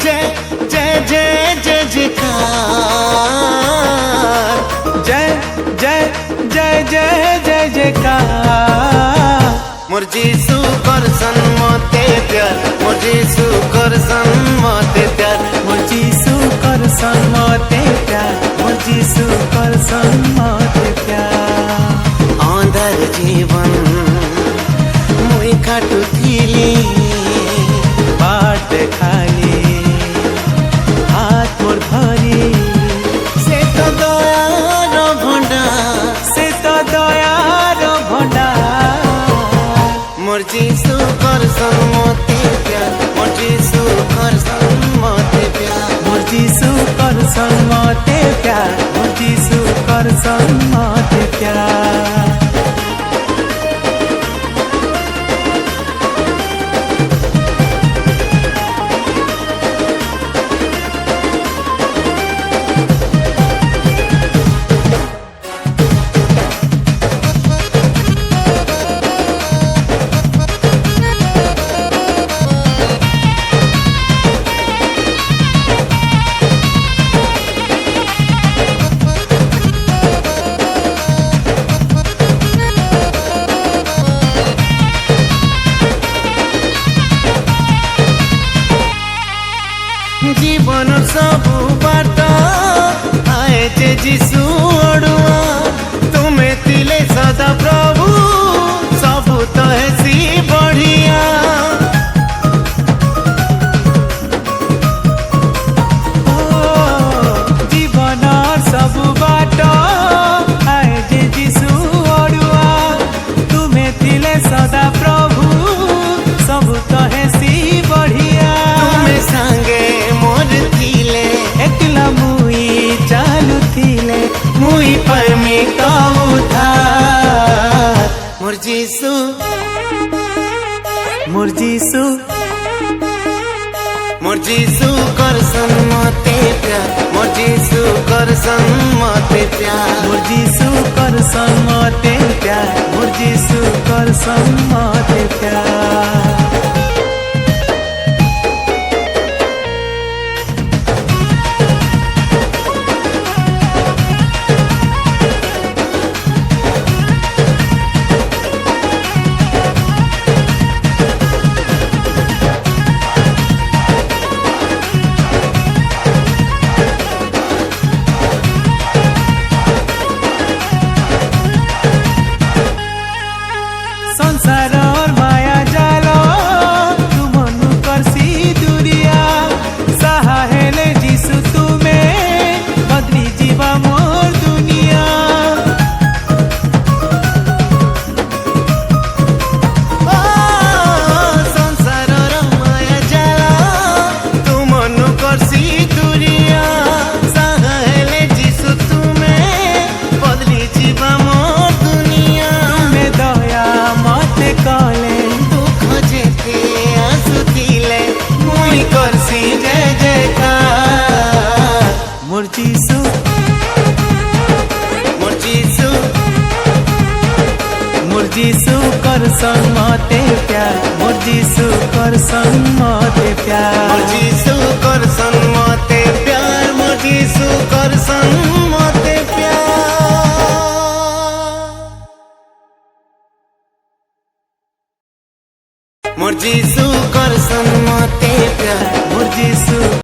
जय जय जय जय जयकार, जय जय जय जय जय जयकार। मोर जीसु करसन मते प्यार, मोर जीसु करसन मते प्यार, मोर जीसु करसन मते प्यार, मोर जीसु करसन मते प्यार। अंधर जीवन मुई काटू थीली, बाट खाली हाथ मोर धरी, से तो दयार भंडार, से तो दयार भंडार। मोर जीसु करसन मते प्यार, मोर जीसु करसन मते प्यार, मोर जीसु करसन मते प्यार, मोर जीसु करसन मते प्यार। जीवन सबु बाट आए जे जीसु ओडुआ, तुम्हें तिले सदा प्रभु सबु तो ऐसी बढ़िया। जीवन सबु बाट आए जे जीसु ओडुआ, तुम्हें तिले सदा प्रभु सबु कहेसी बढ़िया। तुम्हें संगे मोर थिले, एकला मुई चालू थिले, मुई परमी कहू था। मोर जीसु, मोर जीसु, मोर जीसु करसन मते प्यार, मोर जीसु करसन मते प्यार, मोर जीसु करसन मते प्यार, मोर जीसु करसन मते प्यार। संसार और माया जालो तुम करसी दुरिया, सहा हेले जीसु तुम्हें बदली जीवा मोर दुनिया। संसार माया जाला तू मनु करसी दुरिया, सहले जीसु तुम्हें बदली जीवा मोर दुनिया। तुम्हें दया मत कले, दुख जेते आंसू दिले, मुई करसी जय जयकार। मोर जीसु, मोर जीसु, मोर जीसु करसन मते प्यार, मोर जीसु करसन मते प्यार। मोर जीसु करसन मते प्यार, मोर जीसु करसन मते प्यार। मोर जीसु करसन मते प्यार, मोर जीसु